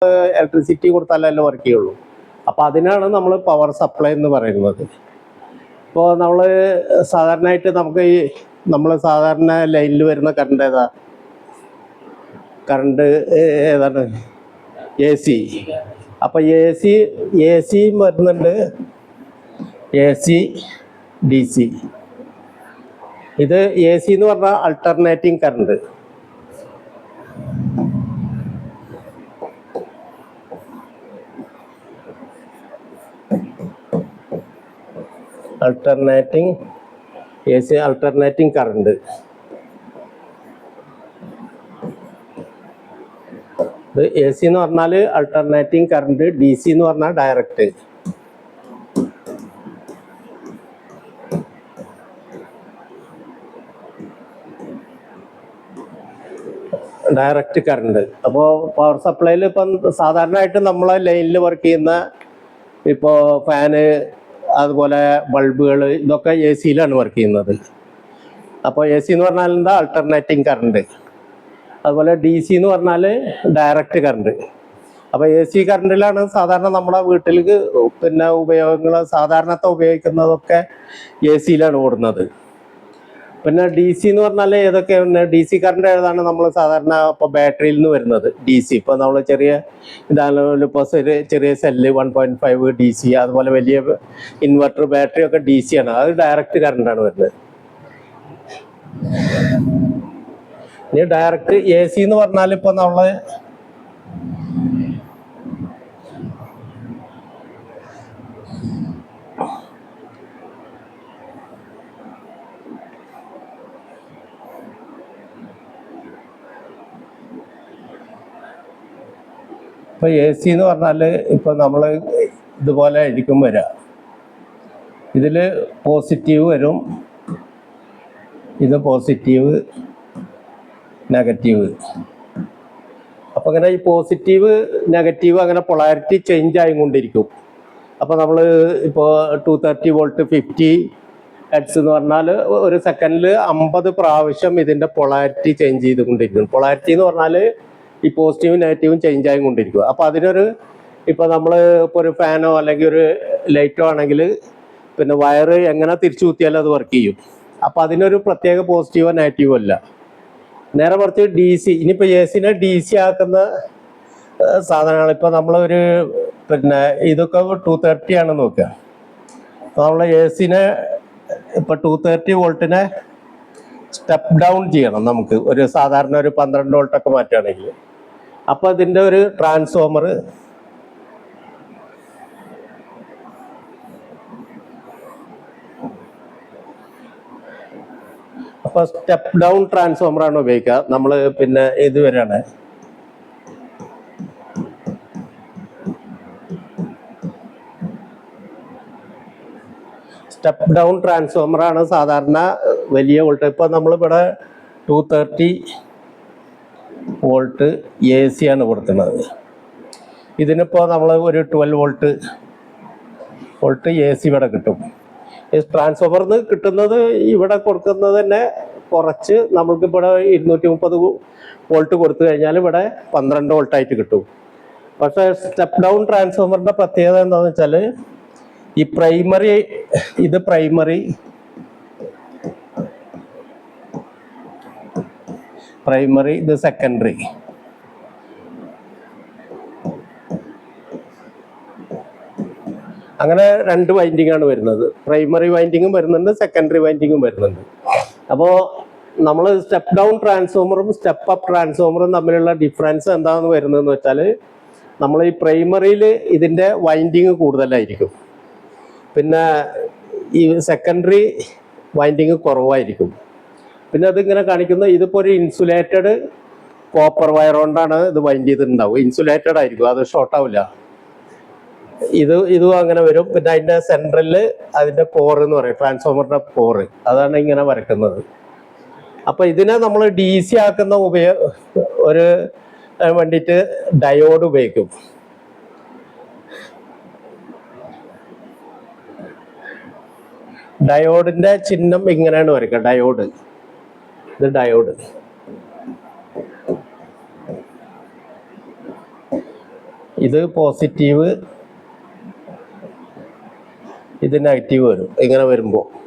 Electricity കൊടുത്താലല്ലേ work ചെയ്യുള്ളൂ. അപ്പോൾ അതിനാണ് നമ്മൾ പവർ സപ്ലൈ എന്ന് പറയുന്നത്. ഇപ്പോൾ നമ്മൾ സാധാരണയായിട്ട് നമുക്ക് ഈ നമ്മൾ സാധാരണ ലൈനിൽ വരുന്ന കറണ്ട് ഏതാണ് എ സി. അപ്പോൾ എ സി വരുന്നുണ്ട്, എ സി ഡി സി. ഇത് എ സി എന്ന് പറഞ്ഞാൽ alternating current. A C alternating current. ഇത് എ സി എന്ന് പറഞ്ഞാൽ അൾട്ടർനേറ്റിംഗ് കറണ്ട്, ഡി സി എന്ന് പറഞ്ഞാൽ ഡയറക്റ്റ്. Direct current. അപ്പോൾ പവർ സപ്ലൈയിൽ ഇപ്പം സാധാരണയായിട്ട് നമ്മളെ ലൈനിൽ വർക്ക് ചെയ്യുന്ന ഇപ്പോൾ ഫാന്, അതുപോലെ ബൾബുകൾ, ഇതൊക്കെ എ സിയിലാണ് വർക്ക് ചെയ്യുന്നത്. അപ്പോൾ എ സി എന്ന് പറഞ്ഞാൽ എന്താ, അൾട്ടർനേറ്റിംഗ് കറണ്ട്. അതുപോലെ ഡി സി എന്ന് പറഞ്ഞാൽ ഡയറക്റ്റ് കറണ്ട്. അപ്പോൾ എ സി കറണ്ടിലാണ് സാധാരണ നമ്മുടെ വീട്ടിലേക്ക് പിന്നെ ഉപയോഗങ്ങൾ സാധാരണത്തെ ഉപയോഗിക്കുന്നതൊക്കെ എ സിയിലാണ് ഓടുന്നത്. പിന്നെ ഡി സി എന്ന് പറഞ്ഞാൽ ഏതൊക്കെയാണ് ഡി സി കറണ്ട്? ഏതാണ് നമ്മൾ സാധാരണ ഇപ്പോൾ ബാറ്ററിയിൽ നിന്ന് വരുന്നത് ഡി സി. ഇപ്പോൾ നമ്മൾ ചെറിയ ഇപ്പോൾ ചെറിയ സെല്ല് 1.5 ഡി സി, അതുപോലെ വലിയ ഇൻവെർട്ടർ ബാറ്ററി ഒക്കെ ഡി സി ആണ്. അത് ഡയറക്റ്റ് കറണ്ടാണ് വരുന്നത്. ഇനി ഡയറക്റ്റ് എ സി എന്ന് പറഞ്ഞാൽ ഇപ്പോൾ നമ്മൾ ഇപ്പോൾ എ സി എന്ന് പറഞ്ഞാൽ ഇപ്പോൾ നമ്മൾ ഇതുപോലെ ആയിരിക്കും വരിക. ഇതിൽ പോസിറ്റീവ് വരും, ഇത് പോസിറ്റീവ്, നെഗറ്റീവ്. അപ്പോൾ അങ്ങനെ ഈ പോസിറ്റീവ് നെഗറ്റീവ് അങ്ങനെ പൊളാരിറ്റി ചേഞ്ച് ആയിക്കൊണ്ടിരിക്കും. അപ്പോൾ നമ്മൾ ഇപ്പോൾ 230 വോൾട്ട് 50 ഹെർട്സ് എന്ന് പറഞ്ഞാൽ ഒരു സെക്കൻഡിൽ 50 പ്രാവശ്യം ഇതിൻ്റെ പൊളാരിറ്റി ചേഞ്ച് ചെയ്തുകൊണ്ടിരിക്കും. പൊളാരിറ്റി എന്ന് പറഞ്ഞാൽ ഈ പോസിറ്റീവും നെഗറ്റീവും ചേഞ്ച് ആയിക്കൊണ്ടിരിക്കുക. അപ്പോൾ അതിനൊരു ഇപ്പോൾ നമ്മൾ ഇപ്പോൾ ഒരു ഫാനോ അല്ലെങ്കിൽ ഒരു ലൈറ്റോ ആണെങ്കിൽ പിന്നെ വയറ് എങ്ങനെ തിരിച്ചു കുത്തിയാലും അത് വർക്ക് ചെയ്യും. അപ്പോൾ അതിനൊരു പ്രത്യേക പോസിറ്റീവോ നെഗറ്റീവോ അല്ല. നേരെ മറിച്ച് ഡി സി, ഇനിയിപ്പോൾ എ സിനെ ഡി സി ആക്കുന്ന സാധനങ്ങൾ ഇപ്പോൾ നമ്മളൊരു പിന്നെ ഇതൊക്കെ 230 ആണ് നോക്കുക. അപ്പോൾ നമ്മൾ എ സിനെ ഇപ്പോൾ 230 വോൾട്ടിനെ സ്റ്റെപ്പ് ഡൗൺ ചെയ്യണം നമുക്ക്, ഒരു സാധാരണ ഒരു 12 വോൾട്ടൊക്കെ മാറ്റുകയാണെങ്കിൽ. അപ്പോൾ ഇതിൻ്റെ ഒരു ട്രാൻസ്ഫോമർ അപ്പോൾ സ്റ്റെപ്പ് ഡൗൺ ട്രാൻസ്ഫോമറാണ് ഉപയോഗിക്കുക നമ്മൾ. പിന്നെ ഇതുവരെയാണ് സ്റ്റെപ്പ് ഡൗൺ ട്രാൻസ്ഫോമറാണ് സാധാരണ വലിയ വോൾട്ട്. ഇപ്പോൾ നമ്മളിവിടെ 230 വോൾട്ട് എ സി ആണ് കൊടുക്കുന്നത്. ഇതിനിപ്പോൾ നമ്മൾ ഒരു 12 വോൾട്ട് എ സി ഇവിടെ കിട്ടും. ഈ ട്രാൻസ്ഫോമറിന് കിട്ടുന്നത് ഇവിടെ കൊടുക്കുന്നത് തന്നെ കുറച്ച് നമ്മൾക്കിവിടെ 230 വോൾട്ട് കൊടുത്തു കഴിഞ്ഞാൽ ഇവിടെ 12 വോൾട്ടായിട്ട് കിട്ടും. പക്ഷേ സ്റ്റെപ്പ് ഡൗൺ ട്രാൻസ്ഫോമറിൻ്റെ പ്രത്യേകത എന്താണെന്ന് വെച്ചാൽ ഈ പ്രൈമറി, ഇത് പ്രൈമറി, ഇത് സെക്കൻഡറി. അങ്ങനെ 2 വൈൻഡിങ് ആണ് വരുന്നത്. പ്രൈമറി വൈൻഡിങ്ങും വരുന്നുണ്ട്, സെക്കൻഡറി വൈൻഡിങ്ങും വരുന്നുണ്ട്. അപ്പോൾ നമ്മൾ സ്റ്റെപ്പ് ഡൗൺ ട്രാൻസ്ഫോമറും സ്റ്റെപ്പ് അപ്പ് ട്രാൻസ്ഫോമറും തമ്മിലുള്ള ഡിഫറൻസ് എന്താണെന്ന് വരുന്നതെന്ന് വെച്ചാൽ നമ്മൾ ഈ പ്രൈമറിയിൽ ഇതിൻ്റെ വൈൻഡിങ് കൂടുതലായിരിക്കും, പിന്നെ ഈ സെക്കൻഡറി വൈൻഡിങ് കുറവായിരിക്കും. പിന്നെ അതിങ്ങനെ കാണിക്കുന്നത് ഇതിപ്പോൾ ഒരു ഇൻസുലേറ്റഡ് കോപ്പർ വയർ കൊണ്ടാണ് ഇത് വൈൻഡ് ചെയ്തിട്ടുണ്ടാവും. ഇൻസുലേറ്റഡ് ആയിരിക്കും, അത് ഷോർട്ട് ആവില്ല. ഇതും അങ്ങനെ വരും. പിന്നെ അതിൻ്റെ സെൻട്രലിൽ അതിൻ്റെ കോർ എന്ന് പറയും, ട്രാൻസ്ഫോമറിൻ്റെ കോറ്, അതാണ് ഇങ്ങനെ വരക്കുന്നത്. അപ്പോൾ ഇതിനെ നമ്മൾ ഡി സി ആക്കുന്ന ഒരു വേണ്ടിയിട്ട് ഡയോഡ് ഉപയോഗിക്കും. ഡയോഡിൻ്റെ ചിഹ്നം ഇങ്ങനെയാണ് വരയ്ക്കുക, ഡയോഡ്. ഇത് ഡയോഡ്. ഇത് പോസിറ്റീവ്, ഇത് നെഗറ്റീവ് വരും ഇങ്ങനെ വരുമ്പോൾ.